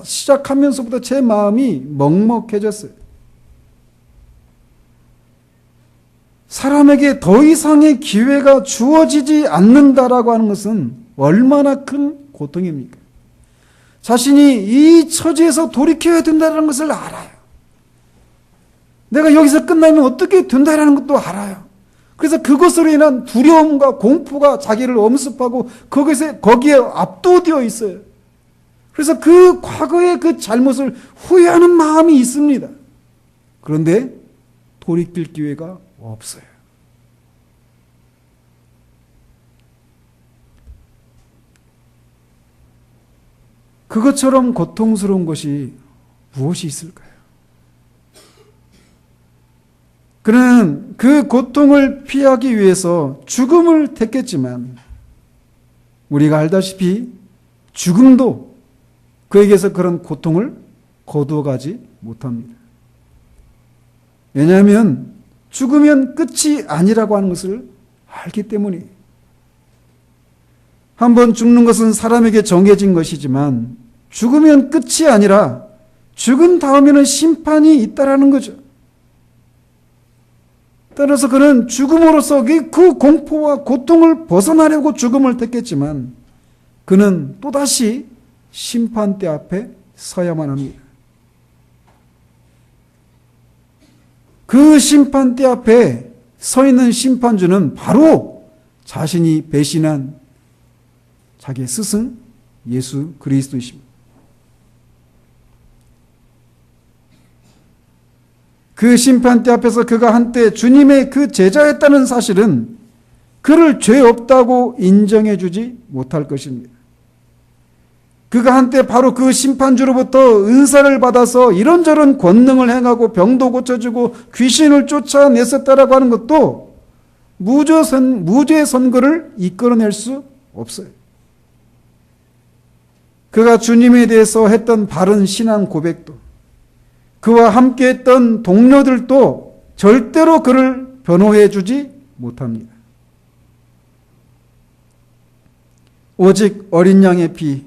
S1: 시작하면서부터 제 마음이 먹먹해졌어요. 사람에게 더 이상의 기회가 주어지지 않는다라고 하는 것은 얼마나 큰 고통입니까? 자신이 이 처지에서 돌이켜야 된다는 것을 알아요. 내가 여기서 끝나면 어떻게 된다라는 것도 알아요. 그래서 그것으로 인한 두려움과 공포가 자기를 엄습하고 거기에 압도되어 있어요. 그래서 그 과거의 그 잘못을 후회하는 마음이 있습니다. 그런데 돌이킬 기회가 없어요. 그것처럼 고통스러운 것이 무엇이 있을까요? 그는 그 고통을 피하기 위해서 죽음을 택했지만 우리가 알다시피 죽음도 그에게서 그런 고통을 거두어가지 못합니다. 왜냐하면 죽으면 끝이 아니라고 하는 것을 알기 때문이에요. 한번 죽는 것은 사람에게 정해진 것이지만 죽으면 끝이 아니라 죽은 다음에는 심판이 있다라는 거죠. 따라서 그는 죽음으로써 그 공포와 고통을 벗어나려고 죽음을 택했지만 그는 또다시 심판대 앞에 서야만 합니다. 그 심판대 앞에 서 있는 심판주는 바로 자신이 배신한 자기의 스승 예수 그리스도이십니다. 그 심판대 앞에서 그가 한때 주님의 그 제자였다는 사실은 그를 죄 없다고 인정해 주지 못할 것입니다. 그가 한때 바로 그 심판주로부터 은사를 받아서 이런저런 권능을 행하고 병도 고쳐주고 귀신을 쫓아냈었다라고 하는 것도 무죄 선고를 이끌어낼 수 없어요. 그가 주님에 대해서 했던 바른 신앙 고백도 그와 함께 했던 동료들도 절대로 그를 변호해 주지 못합니다. 오직 어린 양의 피,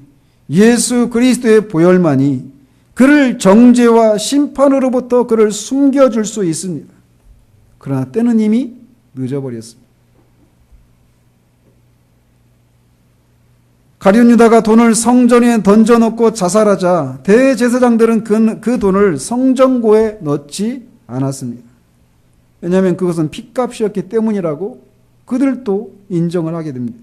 S1: 예수 그리스도의 보혈만이 그를 정죄와 심판으로부터 그를 숨겨줄 수 있습니다. 그러나 때는 이미 늦어버렸습니다. 가룟 유다가 돈을 성전에 던져놓고 자살하자 대제사장들은 그 돈을 성전고에 넣지 않았습니다. 왜냐하면 그것은 핏값이었기 때문이라고 그들도 인정을 하게 됩니다.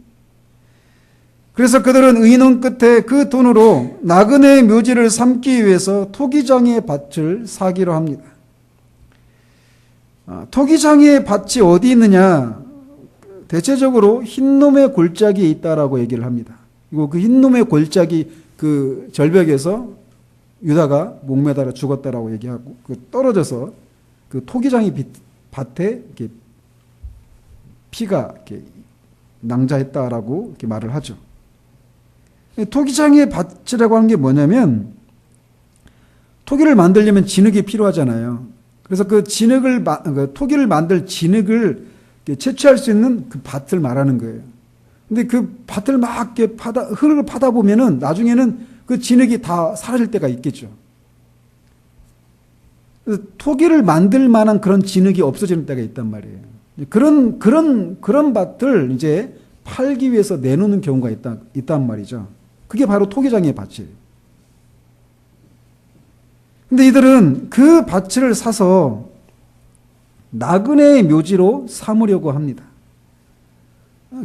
S1: 그래서 그들은 의논 끝에 그 돈으로 나그네의 묘지를 삼기 위해서 토기장의 밭을 사기로 합니다. 토기장의 밭이 어디 있느냐? 대체적으로 흰놈의 골짜기에 있다라고 얘기를 합니다. 그리고 그 흰놈의 골짜기 그 절벽에서 유다가 목매달아 죽었다라고 얘기하고 떨어져서 그 토기장의 밭에 이렇게 피가 이렇게 낭자했다라고 이렇게 말을 하죠. 토기장의 밭이라고 하는 게 뭐냐면 토기를 만들려면 진흙이 필요하잖아요. 그래서 그 토기를 만들 진흙을 채취할 수 있는 그 밭을 말하는 거예요. 근데 그 밭을 막 이렇게 흙을 파다 보면은 나중에는 그 진흙이 다 사라질 때가 있겠죠. 그래서 토기를 만들 만한 그런 진흙이 없어지는 때가 있단 말이에요. 그런 밭을 이제 팔기 위해서 내놓는 경우가 있단 말이죠. 그게 바로 토기장의 밭이에요. 근데 이들은 그 밭을 사서 나그네의 묘지로 삼으려고 합니다.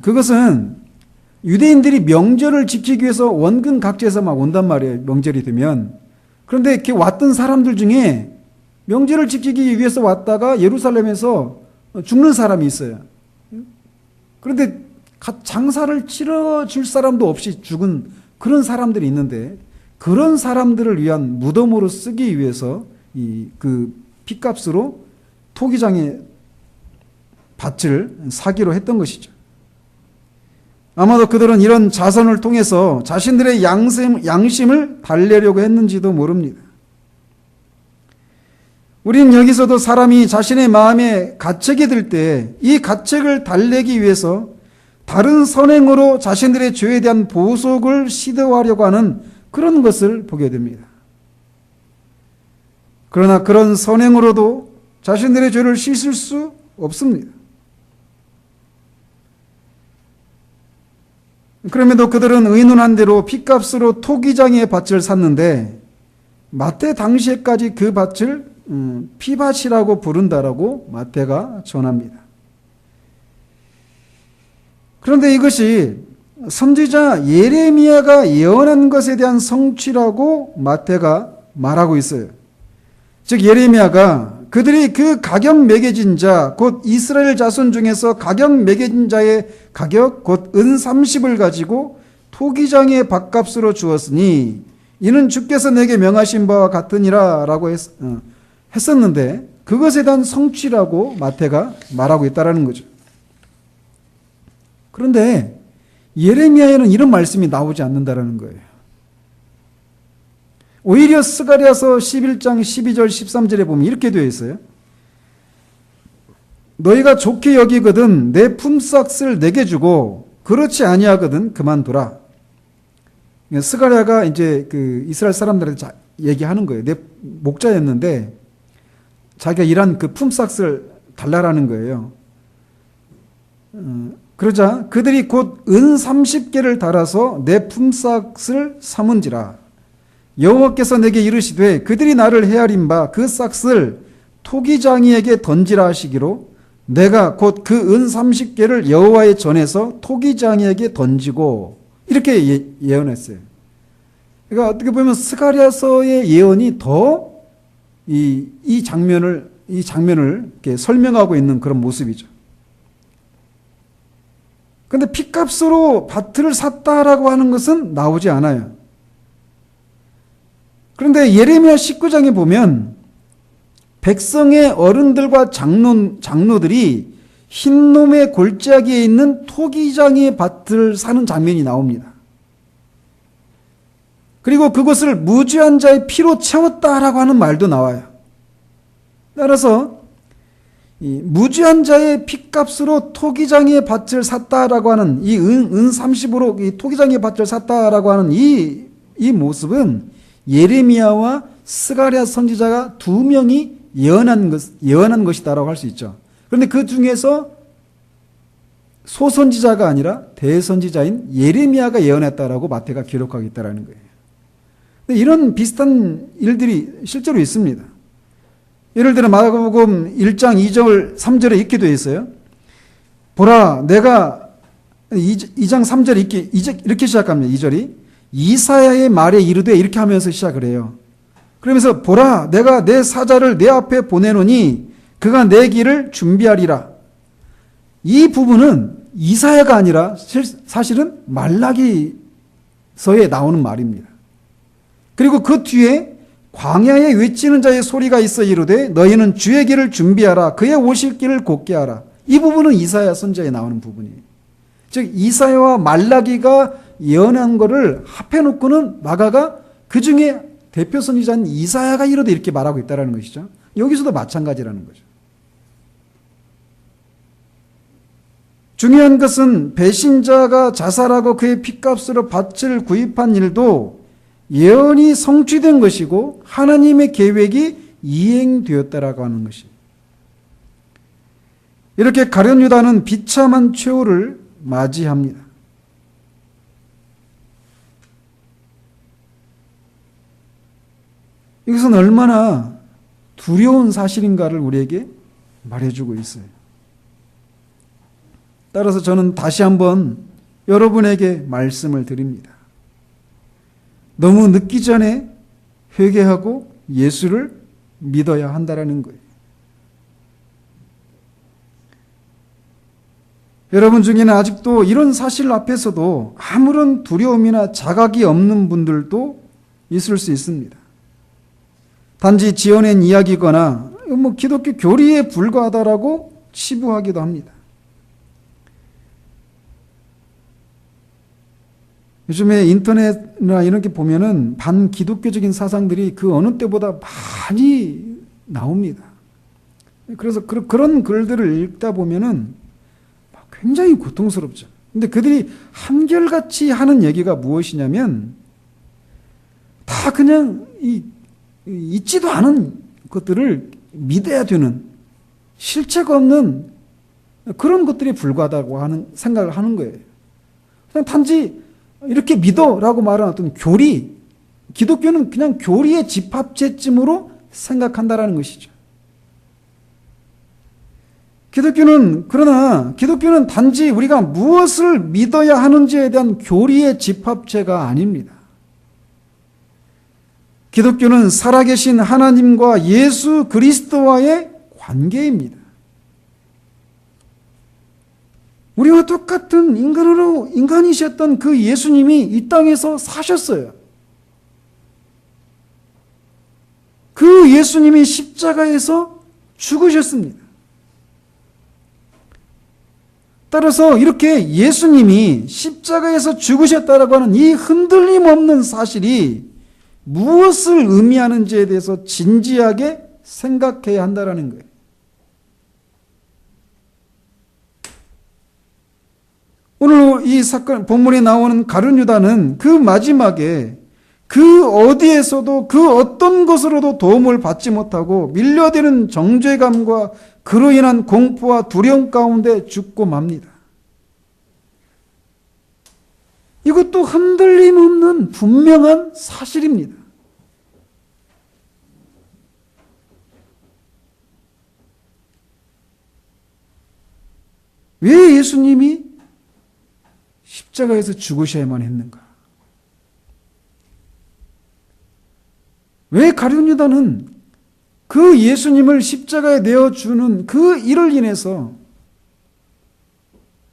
S1: 그것은 유대인들이 명절을 지키기 위해서 원근 각지에서 막 온단 말이에요. 명절이 되면. 그런데 이렇게 왔던 사람들 중에 명절을 지키기 위해서 왔다가 예루살렘에서 죽는 사람이 있어요. 그런데 장사를 치러줄 사람도 없이 죽은 그런 사람들이 있는데 그런 사람들을 위한 무덤으로 쓰기 위해서 그 핏값으로 토기장의 밭을 사기로 했던 것이죠. 아마도 그들은 이런 자선을 통해서 자신들의 양심을 달래려고 했는지도 모릅니다. 우린 여기서도 사람이 자신의 마음에 가책이 들 때 이 가책을 달래기 위해서 다른 선행으로 자신들의 죄에 대한 보속을 시도하려고 하는 그런 것을 보게 됩니다. 그러나 그런 선행으로도 자신들의 죄를 씻을 수 없습니다. 그럼에도 그들은 의논한 대로 핏값으로 토기장의 밭을 샀는데 마태 당시에까지 그 밭을 피밭이라고 부른다라고 마태가 전합니다. 그런데 이것이 선지자 예레미야가 예언한 것에 대한 성취라고 마태가 말하고 있어요. 즉 예레미야가 그들이 그 가격 매겨진 자, 곧 이스라엘 자손 중에서 가격 매겨진 자의 가격, 곧 은 30을 가지고 토기장의 밥값으로 주었으니 이는 주께서 내게 명하신 바와 같으니라 라고 했었는데 그것에 대한 성취라고 마태가 말하고 있다는 거죠. 그런데 예레미야에는 이런 말씀이 나오지 않는다는 거예요. 오히려 스가랴서 11장 12절 13절에 보면 이렇게 되어 있어요. 너희가 좋게 여기거든 내 품삯을 내게 주고 그렇지 아니하거든 그만두라. 스가랴가 이제 그 이스라엘 사람들한테 얘기하는 거예요. 내 목자였는데 자기가 일한 그 품삯을 달라라는 거예요. 그러자 그들이 곧 은 30개를 달아서 내 품삯을 삼은지라. 여호와께서 내게 이르시되 그들이 나를 헤아린 바 그 싹을 토기장이에게 던지라 하시기로 내가 곧 그 은 30개를 여호와의 전에서 토기장이에게 던지고 이렇게 예언했어요. 그러니까 어떻게 보면 스가랴서의 예언이 더 이 장면을 이렇게 설명하고 있는 그런 모습이죠. 그런데 핏값으로 밭을 샀다라고 하는 것은 나오지 않아요. 그런데 예레미야 19장에 보면 백성의 어른들과 장로들이 흰놈의 골짜기에 있는 토기장의 밭을 사는 장면이 나옵니다. 그리고 그것을 무죄한 자의 피로 채웠다라고 하는 말도 나와요. 따라서 이 무죄한 자의 핏값으로 토기장의 밭을 샀다라고 하는 이 은 30으로 이 토기장의 밭을 샀다라고 하는 이 모습은 예레미야와 스가랴 선지자가 두 명이 예언한 것이다라고 할 수 있죠. 그런데 그 중에서 소선지자가 아니라 대선지자인 예레미야가 예언했다라고 마태가 기록하고 있다라는 거예요. 근데 이런 비슷한 일들이 실제로 있습니다. 예를 들어 마가복음 1장 2절 3절에 이렇게 되어 있어요. 보라 내가 2장 3절에 이렇게 시작합니다. 2절이 이사야의 말에 이르되 이렇게 하면서 시작을 해요. 그러면서 보라 내가 내 사자를 내 앞에 보내노니 그가 내 길을 준비하리라. 이 부분은 이사야가 아니라 사실은 말라기서에 나오는 말입니다. 그리고 그 뒤에 광야에 외치는 자의 소리가 있어 이르되 너희는 주의 길을 준비하라. 그의 오실 길을 곧게 하라. 이 부분은 이사야 선지자에 나오는 부분이에요. 즉 이사야와 말라기가 예언한 것을 합해놓고는 마가가 그 중에 대표 선지자인 이사야가 이르되 이렇게 말하고 있다는 것이죠. 여기서도 마찬가지라는 거죠. 중요한 것은 배신자가 자살하고 그의 핏값으로 밭을 구입한 일도 예언이 성취된 것이고 하나님의 계획이 이행되었다라고 하는 것이. 이렇게 가룟 유다는 비참한 최후를 맞이합니다. 이것은 얼마나 두려운 사실인가를 우리에게 말해주고 있어요. 따라서 저는 다시 한번 여러분에게 말씀을 드립니다. 너무 늦기 전에 회개하고 예수를 믿어야 한다는 거예요. 여러분 중에는 아직도 이런 사실 앞에서도 아무런 두려움이나 자각이 없는 분들도 있을 수 있습니다. 단지 지어낸 이야기거나 기독교 교리에 불과하다라고 치부하기도 합니다. 요즘에 인터넷이나 이런 게 보면은 반기독교적인 사상들이 그 어느 때보다 많이 나옵니다. 그래서 그런 글들을 읽다 보면은 굉장히 고통스럽죠. 근데 그들이 한결같이 하는 얘기가 무엇이냐면 다 그냥 있지도 않은 것들을 믿어야 되는 실체가 없는 그런 것들이 불과하다고 하는 생각을 하는 거예요. 그냥 단지 이렇게 믿어라고 말하는 어떤 교리, 기독교는 그냥 교리의 집합체쯤으로 생각한다라는 것이죠. 기독교는 단지 우리가 무엇을 믿어야 하는지에 대한 교리의 집합체가 아닙니다. 기독교는 살아계신 하나님과 예수 그리스도와의 관계입니다. 우리와 똑같은 인간이셨던 그 예수님이 이 땅에서 사셨어요. 그 예수님이 십자가에서 죽으셨습니다. 따라서 이렇게 예수님이 십자가에서 죽으셨다라고 하는 이 흔들림 없는 사실이 무엇을 의미하는지에 대해서 진지하게 생각해야 한다는 거예요. 오늘 이 사건 본문에 나오는 가룟 유다는 그 마지막에 그 어디에서도 그 어떤 것으로도 도움을 받지 못하고 밀려드는 정죄감과 그로 인한 공포와 두려움 가운데 죽고 맙니다. 이것도 흔들림 없는 분명한 사실입니다. 왜 예수님이 십자가에서 죽으셔야만 했는가? 왜 가룟 유다는 그 예수님을 십자가에 내어주는 그 일을 인해서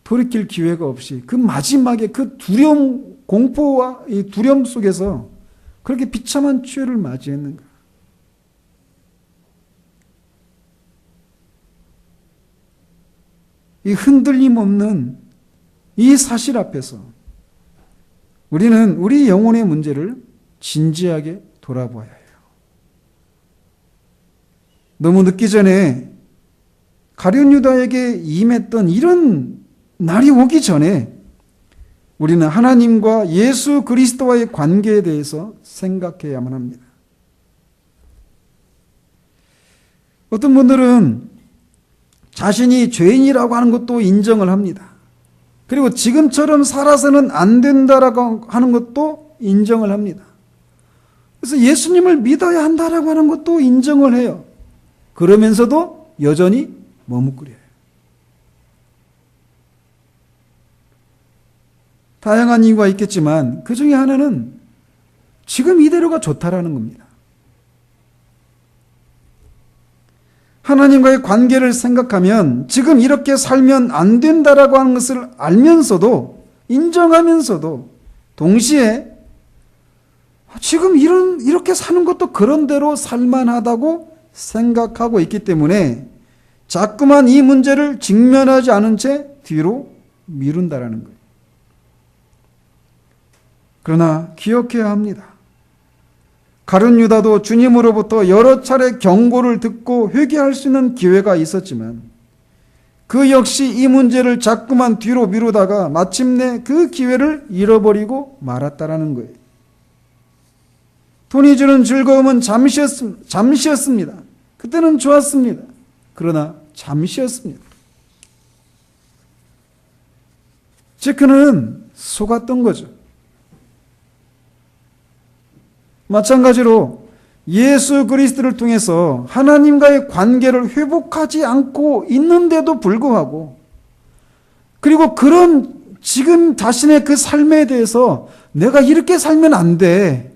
S1: 돌이킬 기회가 없이 그 마지막에 그 두려움, 공포와 이 두려움 속에서 그렇게 비참한 취해를 맞이했는가? 이 흔들림 없는 이 사실 앞에서 우리는 우리 영혼의 문제를 진지하게 돌아보아야 해요. 너무 늦기 전에 가룟 유다에게 임했던 이런 날이 오기 전에 우리는 하나님과 예수 그리스도와의 관계에 대해서 생각해야만 합니다. 어떤 분들은 자신이 죄인이라고 하는 것도 인정을 합니다. 그리고 지금처럼 살아서는 안 된다라고 하는 것도 인정을 합니다. 그래서 예수님을 믿어야 한다라고 하는 것도 인정을 해요. 그러면서도 여전히 머뭇거려요. 다양한 이유가 있겠지만 그 중에 하나는 지금 이대로가 좋다라는 겁니다. 하나님과의 관계를 생각하면 지금 이렇게 살면 안 된다라고 하는 것을 알면서도 인정하면서도 동시에 지금 이렇게 사는 것도 그런대로 살만하다고 생각하고 있기 때문에 자꾸만 이 문제를 직면하지 않은 채 뒤로 미룬다라는 거예요. 그러나 기억해야 합니다. 가룟 유다도 주님으로부터 여러 차례 경고를 듣고 회개할 수 있는 기회가 있었지만 그 역시 이 문제를 자꾸만 뒤로 미루다가 마침내 그 기회를 잃어버리고 말았다라는 거예요. 돈이 주는 즐거움은 잠시였습니다. 그때는 좋았습니다. 그러나 잠시였습니다. 즉 그는 속았던 거죠. 마찬가지로 예수 그리스도를 통해서 하나님과의 관계를 회복하지 않고 있는데도 불구하고 그리고 그런 지금 자신의 그 삶에 대해서 내가 이렇게 살면 안 돼.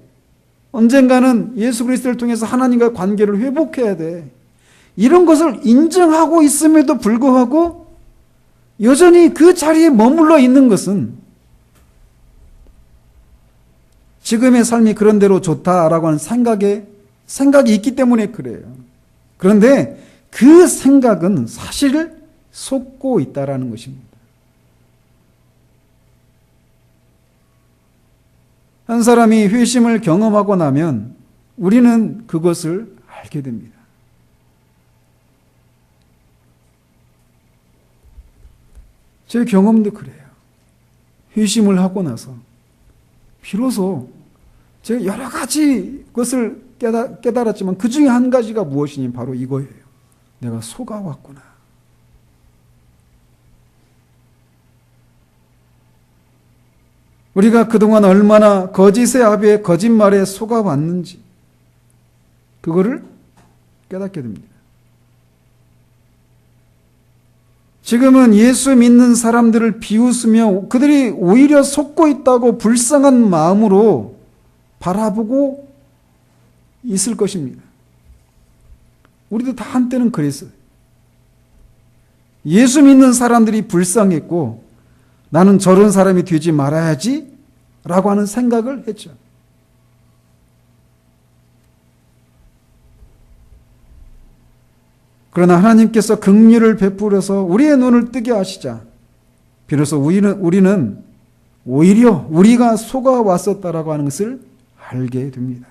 S1: 언젠가는 예수 그리스도를 통해서 하나님과의 관계를 회복해야 돼. 이런 것을 인정하고 있음에도 불구하고 여전히 그 자리에 머물러 있는 것은 지금의 삶이 그런 대로 좋다라고 하는 생각이 있기 때문에 그래요. 그런데 그 생각은 사실을 속고 있다라는 것입니다. 한 사람이 회심을 경험하고 나면 우리는 그것을 알게 됩니다. 제 경험도 그래요. 회심을 하고 나서 비로소 제가 여러 가지 것을 깨달았지만 그 중에 한 가지가 무엇이니 바로 이거예요. 내가 속아왔구나. 우리가 그동안 얼마나 거짓의 아비의 거짓말에 속아왔는지 그거를 깨닫게 됩니다. 지금은 예수 믿는 사람들을 비웃으며 그들이 오히려 속고 있다고 불쌍한 마음으로 바라보고 있을 것입니다. 우리도 다 한때는 그랬어요. 예수 믿는 사람들이 불쌍했고 나는 저런 사람이 되지 말아야지 라고 하는 생각을 했죠. 그러나 하나님께서 긍휼을 베풀어서 우리의 눈을 뜨게 하시자 비로소 우리는 오히려 우리가 속아 왔었다라고 하는 것을 알게 됩니다.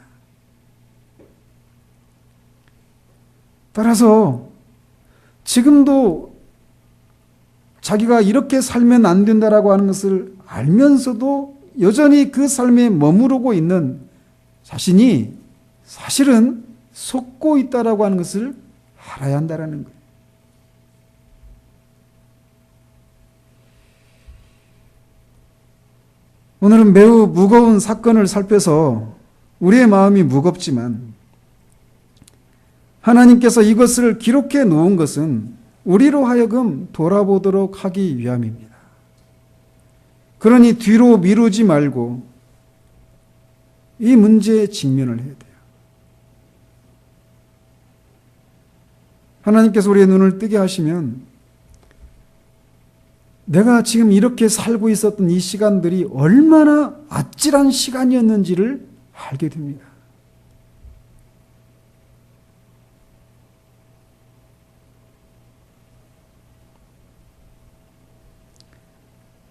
S1: 따라서 지금도 자기가 이렇게 살면 안 된다라고 하는 것을 알면서도 여전히 그 삶에 머무르고 있는 자신이 사실은 속고 있다라고 하는 것을 알아야 한다라는 거예요. 오늘은 매우 무거운 사건을 살펴서 우리의 마음이 무겁지만 하나님께서 이것을 기록해 놓은 것은 우리로 하여금 돌아보도록 하기 위함입니다. 그러니 뒤로 미루지 말고 이 문제에 직면을 해야 돼요. 하나님께서 우리의 눈을 뜨게 하시면 내가 지금 이렇게 살고 있었던 이 시간들이 얼마나 아찔한 시간이었는지를 알게 됩니다.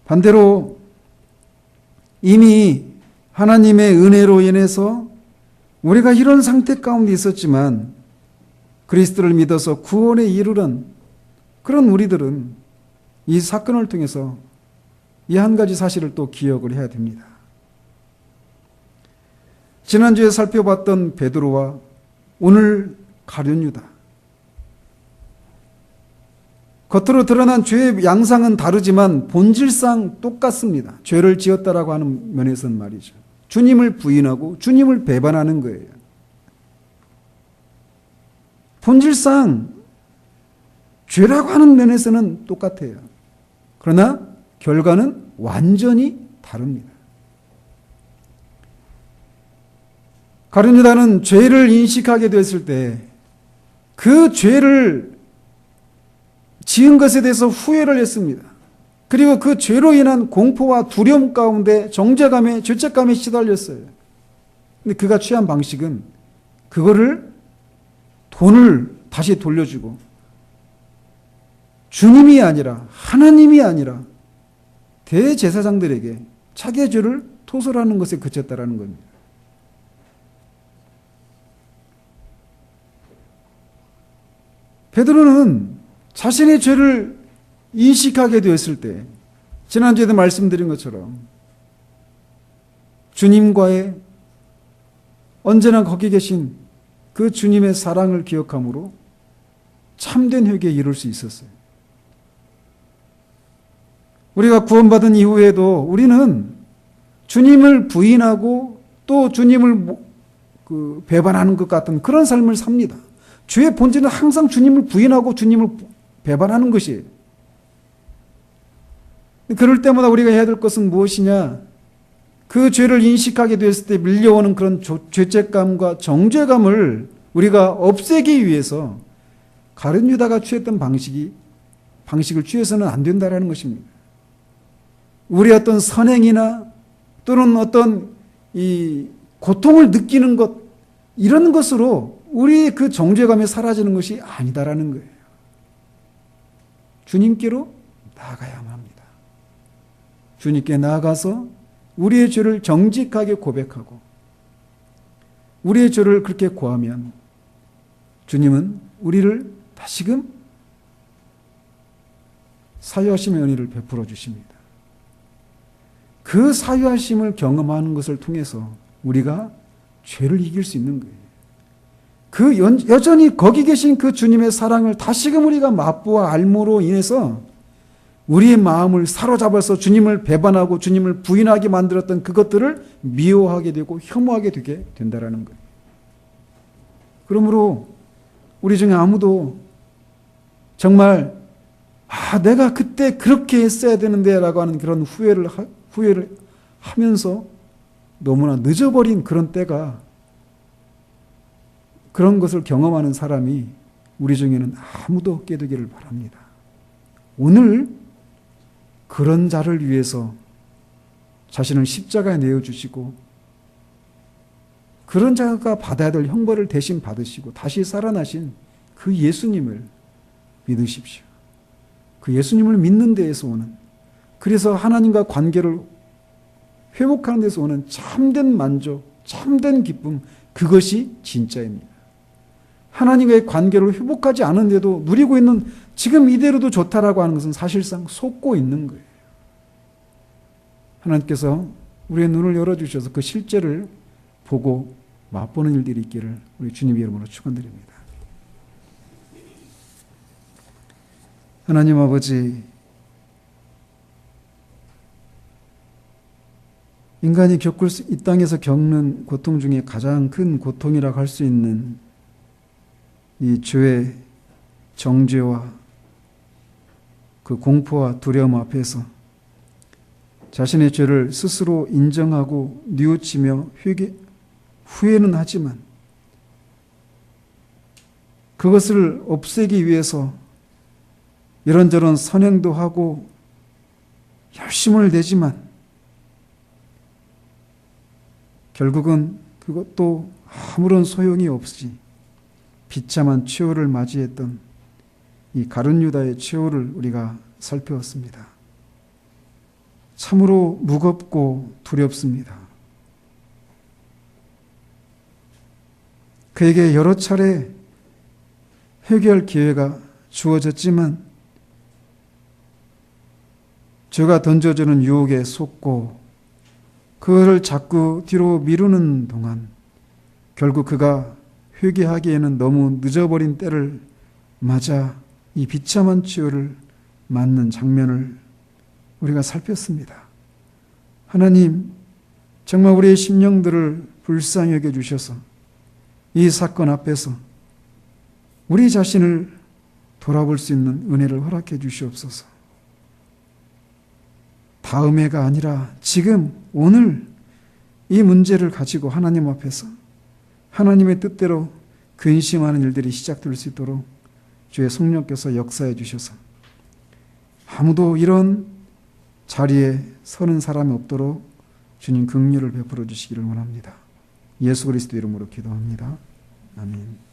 S1: 반대로 이미 하나님의 은혜로 인해서 우리가 이런 상태 가운데 있었지만 그리스도를 믿어서 구원에 이르는 그런 우리들은 이 사건을 통해서 이 한 가지 사실을 또 기억을 해야 됩니다. 지난주에 살펴봤던 베드로와 오늘 가룟 유다. 겉으로 드러난 죄의 양상은 다르지만 본질상 똑같습니다. 죄를 지었다라고 하는 면에서는 말이죠. 주님을 부인하고 주님을 배반하는 거예요. 본질상 죄라고 하는 면에서는 똑같아요. 그러나 결과는 완전히 다릅니다. 가룟 유다는 죄를 인식하게 됐을 때 그 죄를 지은 것에 대해서 후회를 했습니다. 그리고 그 죄로 인한 공포와 두려움 가운데 정죄감에 죄책감에 시달렸어요. 근데 그가 취한 방식은 그거를 돈을 다시 돌려주고 주님이 아니라 하나님이 아니라 대제사장들에게 자기의 죄를 토설하는 것에 그쳤다라는 겁니다. 베드로는 자신의 죄를 인식하게 되었을 때 지난주에도 말씀드린 것처럼 주님과의 언제나 거기 계신 그 주님의 사랑을 기억함으로 참된 회개에 이룰 수 있었어요. 우리가 구원받은 이후에도 우리는 주님을 부인하고 또 주님을 배반하는 것 같은 그런 삶을 삽니다. 죄의 본질은 항상 주님을 부인하고 주님을 배반하는 것이에요. 그럴 때마다 우리가 해야 될 것은 무엇이냐? 그 죄를 인식하게 되었을 때 밀려오는 그런 죄책감과 정죄감을 우리가 없애기 위해서 가룟 유다가 취했던 방식을 취해서는 안 된다라는 것입니다. 우리의 어떤 선행이나 또는 어떤 이 고통을 느끼는 것 이런 것으로 우리의 그 정죄감이 사라지는 것이 아니다라는 거예요. 주님께로 나아가야만 합니다. 주님께 나아가서 우리의 죄를 정직하게 고백하고 우리의 죄를 그렇게 고하면 주님은 우리를 다시금 사유하심의 은혜를 베풀어 주십니다. 그 사유하심을 경험하는 것을 통해서 우리가 죄를 이길 수 있는 거예요. 그 여전히 거기 계신 그 주님의 사랑을 다시금 우리가 맛보아 알므로 인해서 우리의 마음을 사로잡아서 주님을 배반하고 주님을 부인하게 만들었던 그것들을 미워하게 되고 혐오하게 되게 된다라는 거예요. 그러므로 우리 중에 아무도 정말 내가 그때 그렇게 했어야 되는데 라고 하는 그런 후회를 하면서 너무나 늦어버린 그런 때가, 그런 것을 경험하는 사람이 우리 중에는 아무도 없게 되기를 바랍니다. 오늘 그런 자를 위해서 자신을 십자가에 내어주시고 그런 자가 받아야 될 형벌을 대신 받으시고 다시 살아나신 그 예수님을 믿으십시오. 그 예수님을 믿는 데에서 오는, 그래서 하나님과 관계를 회복하는 데서 오는 참된 만족, 참된 기쁨, 그것이 진짜입니다. 하나님과의 관계를 회복하지 않은데도 누리고 있는 지금 이대로도 좋다라고 하는 것은 사실상 속고 있는 거예요. 하나님께서 우리의 눈을 열어주셔서 그 실제를 보고 맛보는 일들이 있기를 우리 주님의 이름으로 축원드립니다. 하나님 아버지, 인간이 이 땅에서 겪는 고통 중에 가장 큰 고통이라고 할 수 있는 이 죄의 정죄와 그 공포와 두려움 앞에서 자신의 죄를 스스로 인정하고 뉘우치며 후회는 하지만 그것을 없애기 위해서 이런저런 선행도 하고 열심을 내지만 결국은 그것도 아무런 소용이 없이 비참한 최후를 맞이했던 이 가룟 유다의 최후를 우리가 살펴봤습니다. 참으로 무겁고 두렵습니다. 그에게 여러 차례 회개할 기회가 주어졌지만 죄가 던져주는 유혹에 속고 그것을 자꾸 뒤로 미루는 동안 결국 그가 회개하기에는 너무 늦어버린 때를 맞아 이 비참한 치유를 맞는 장면을 우리가 살폈습니다. 하나님, 정말 우리의 심령들을 불쌍히 여겨주셔서 이 사건 앞에서 우리 자신을 돌아볼 수 있는 은혜를 허락해 주시옵소서. 다음해가 아니라 지금 오늘 이 문제를 가지고 하나님 앞에서 하나님의 뜻대로 근심하는 일들이 시작될 수 있도록 주의 성령께서 역사해 주셔서 아무도 이런 자리에 서는 사람이 없도록 주님 긍휼을 베풀어 주시기를 원합니다. 예수 그리스도 이름으로 기도합니다. 아멘.